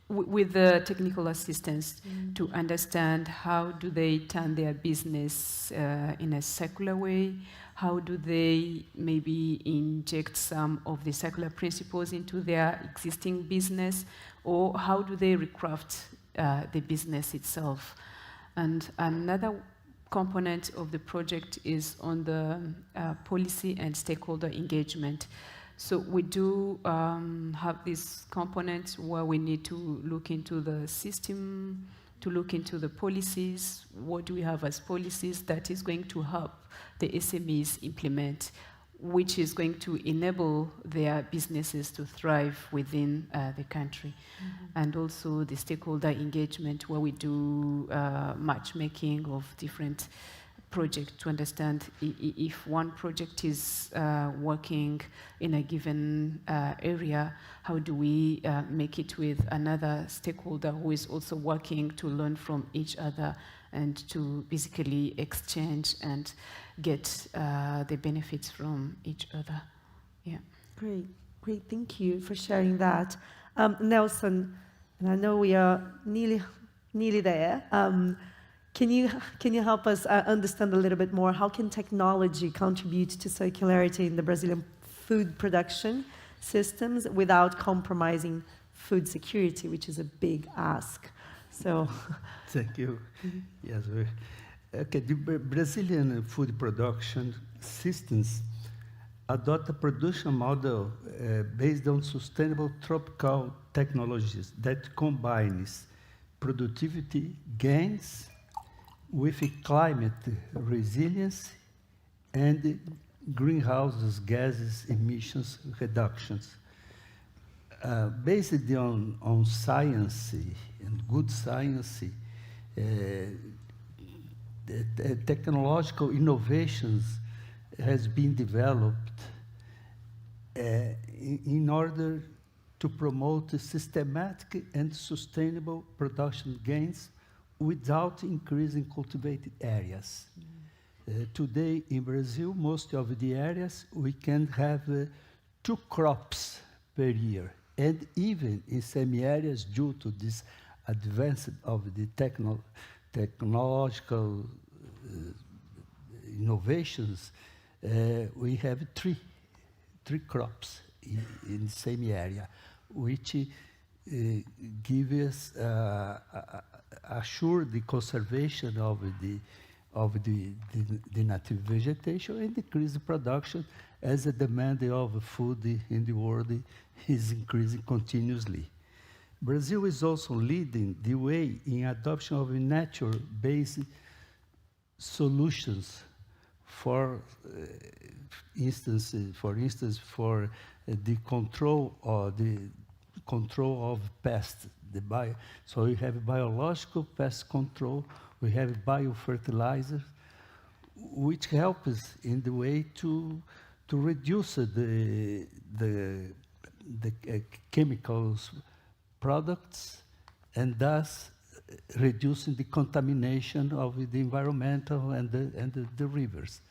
with the technical assistance, to understand how do they turn their business in a circular way, how do they maybe inject some of the circular principles into their existing business, or how do they recraft the business itself. And another component of the project is on the policy and stakeholder engagement. So we do have this component where we need to look into the system to look into the policies. What do we have as policies that is going to help the SMEs implement, which is going to enable their businesses to thrive within the country. And also the stakeholder engagement, where we do matchmaking of different projects to understand if one project is working in a given area, how do we make it with another stakeholder who is also working to learn from each other and to basically exchange and get the benefits from each other. Yeah. Great, thank you for sharing that. Nelson, and I know we are nearly there. Can you help us understand a little bit more, how can technology contribute to circularity in the Brazilian food production systems without compromising food security, which is a big ask? So, thank you. Yes, okay. The Brazilian food production systems adopt a production model based on sustainable tropical technologies that combines productivity gains with climate resilience and greenhouse gases emissions reductions. Based on science and good science, the technological innovations has been developed in order to promote systematic and sustainable production gains without increasing cultivated areas. Today in Brazil, most of the areas we can have 2 crops per year. And even in some areas, due to this advance of the technological innovations, we have three crops in the same area, which give us assure the conservation of the native vegetation and decrease the production as the demand of food in the world is increasing continuously. Brazil is also leading the way in adoption of nature-based solutions for instance, for the control of pests. So we have biological pest control, we have biofertilizers, which help us in the way to reduce the chemicals products and thus reducing the contamination of the environmental and the rivers.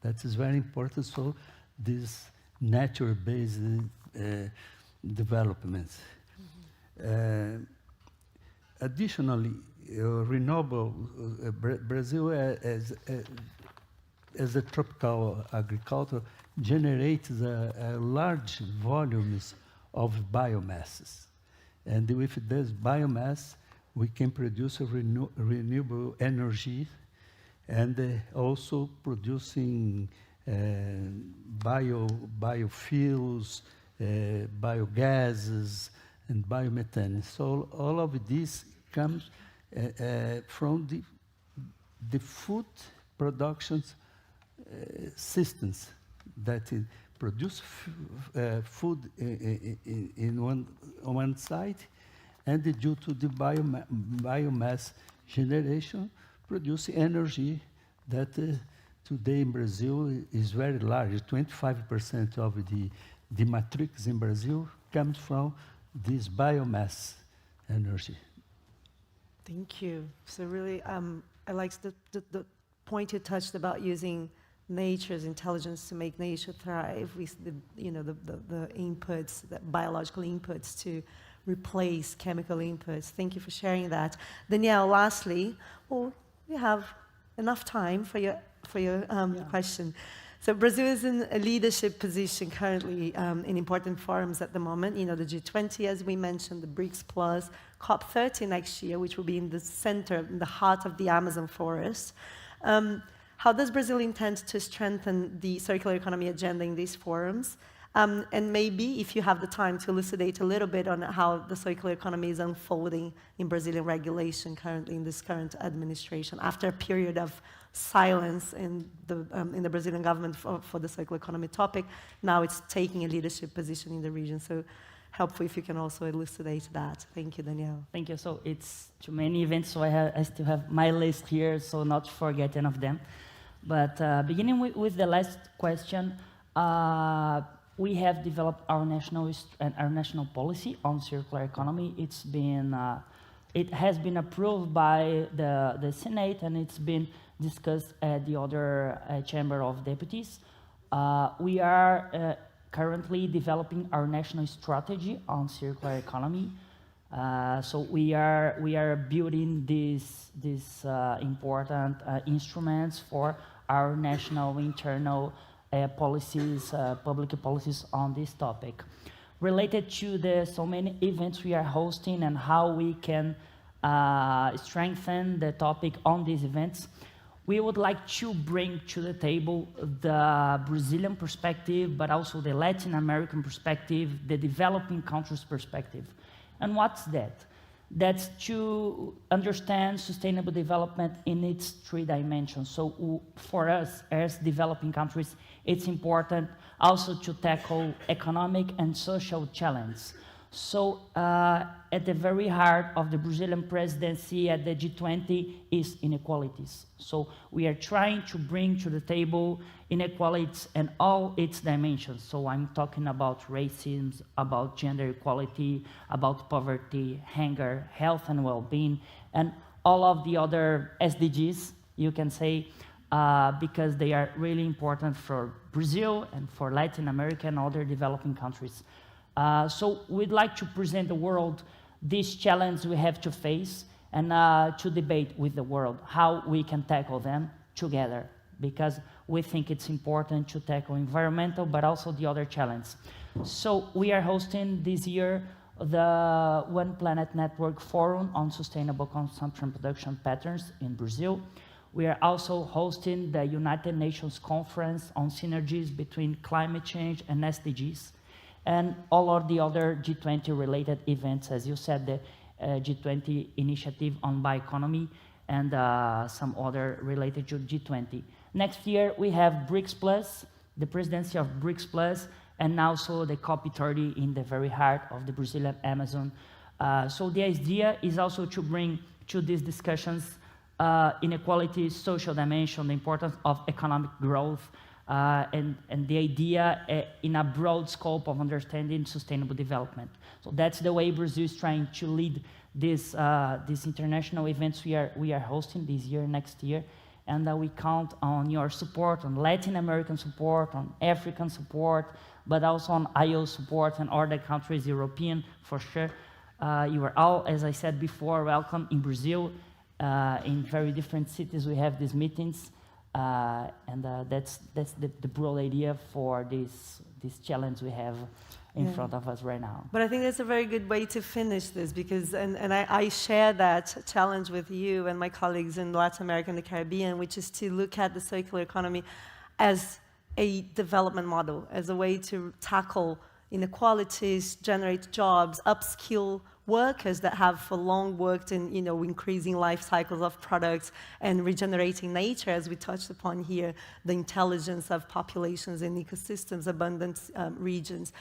That is very important. So these nature-based developments. Additionally, renewable Brazil as a tropical agriculture generates large volumes of biomasses. And with this biomass, we can produce a renewable energy and also producing biofuels, biogases, and biomethane. So all of this comes from the food production systems that produce food on one side, and due to the biomass generation, produce energy that today in Brazil is very large. 25% of the matrix in Brazil comes from this biomass energy. Thank you. So really, I like the point you touched about using nature's intelligence to make nature thrive with the inputs, the biological inputs to replace chemical inputs. Thank you for sharing that. Danielle, lastly, we have enough time for your question. So Brazil is in a leadership position currently in important forums at the moment. The G20, as we mentioned, the BRICS Plus, COP30 next year, which will be in the center, in the heart of the Amazon forest. How does Brazil intend to strengthen the circular economy agenda in these forums? And maybe if you have the time to elucidate a little bit on how the circular economy is unfolding in Brazilian regulation currently in this current administration, after a period of silence in the Brazilian government for the circular economy topic, now it's taking a leadership position in the region. So helpful if you can also elucidate that. Thank you, Daniel. Thank you. So it's too many events, so I still have my list here, so not to forget any of them. But beginning with the last question, we have developed our national policy on circular economy. It has been approved by the Senate, and it's been discussed at the other Chamber of Deputies. We are currently developing our national strategy on circular economy. So we are building these important instruments for our national internal policies, public policies on this topic. Related to the so many events we are hosting and how we can strengthen the topic on these events, we would like to bring to the table the Brazilian perspective, but also the Latin American perspective, the developing countries perspective. And what's that? That's to understand sustainable development in its 3 dimensions. So for us, as developing countries, it's important also to tackle economic and social challenges. So at the very heart of the Brazilian presidency at the G20 is inequalities. So we are trying to bring to the table inequalities in all its dimensions. So I'm talking about racism, about gender equality, about poverty, hunger, health and well-being, and all of the other SDGs, you can say, because they are really important for Brazil and for Latin America and other developing countries. So we'd like to present the world this challenge we have to face and to debate with the world how we can tackle them together, because we think it's important to tackle environmental but also the other challenges. So we are hosting this year the One Planet Network Forum on Sustainable Consumption Production Patterns in Brazil. We are also hosting the United Nations Conference on Synergies between Climate Change and SDGs, and all of the other G20 related events, as you said, the G20 initiative on bioeconomy and some other related to G20. Next year, we have BRICS Plus, the presidency of BRICS Plus, and also the COP30 in the very heart of the Brazilian Amazon. So the idea is also to bring to these discussions inequality, social dimension, the importance of economic growth, and the idea in a broad scope of understanding sustainable development. So that's the way Brazil is trying to lead these international events we are hosting this year, next year, and we count on your support, on Latin American support, on African support, but also on IO support and other countries, European for sure. You are all, as I said before, welcome in Brazil. In very different cities we have these meetings. And that's the broad idea for this challenge we have in front of us right now. But I think that's a very good way to finish this, because I share that challenge with you and my colleagues in Latin America and the Caribbean, which is to look at the circular economy as a development model, as a way to tackle inequalities, generate jobs, upskill workers that have for long worked in increasing life cycles of products and regenerating nature, as we touched upon here, the intelligence of populations and ecosystems, abundant regions.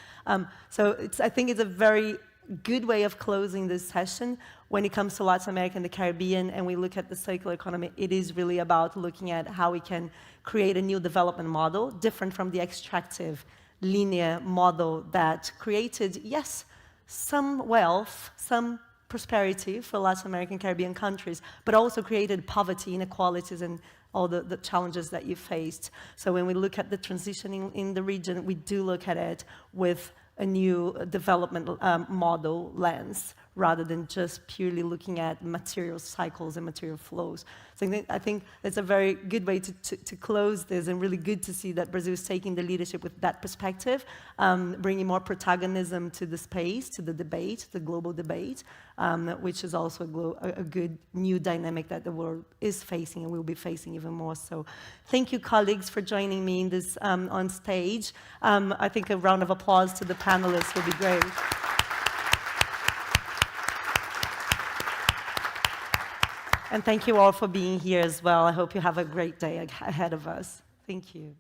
So I think it's a very good way of closing this session. When it comes to Latin America and the Caribbean, and we look at the circular economy, it is really about looking at how we can create a new development model, different from the extractive linear model that created, yes, some wealth, some prosperity for Latin American, Caribbean countries, but also created poverty, inequalities, and all the challenges that you faced. So when we look at the transitioning in the region, we do look at it with a new development model lens, rather than just purely looking at material cycles and material flows. So I think it's a very good way to close this, and really good to see that Brazil is taking the leadership with that perspective, bringing more protagonism to the space, to the debate, the global debate, which is also a good new dynamic that the world is facing and will be facing even more so. Thank you, colleagues, for joining me in this on stage. I think a round of applause to the panelists would be great. And thank you all for being here as well. I hope you have a great day ahead of us. Thank you.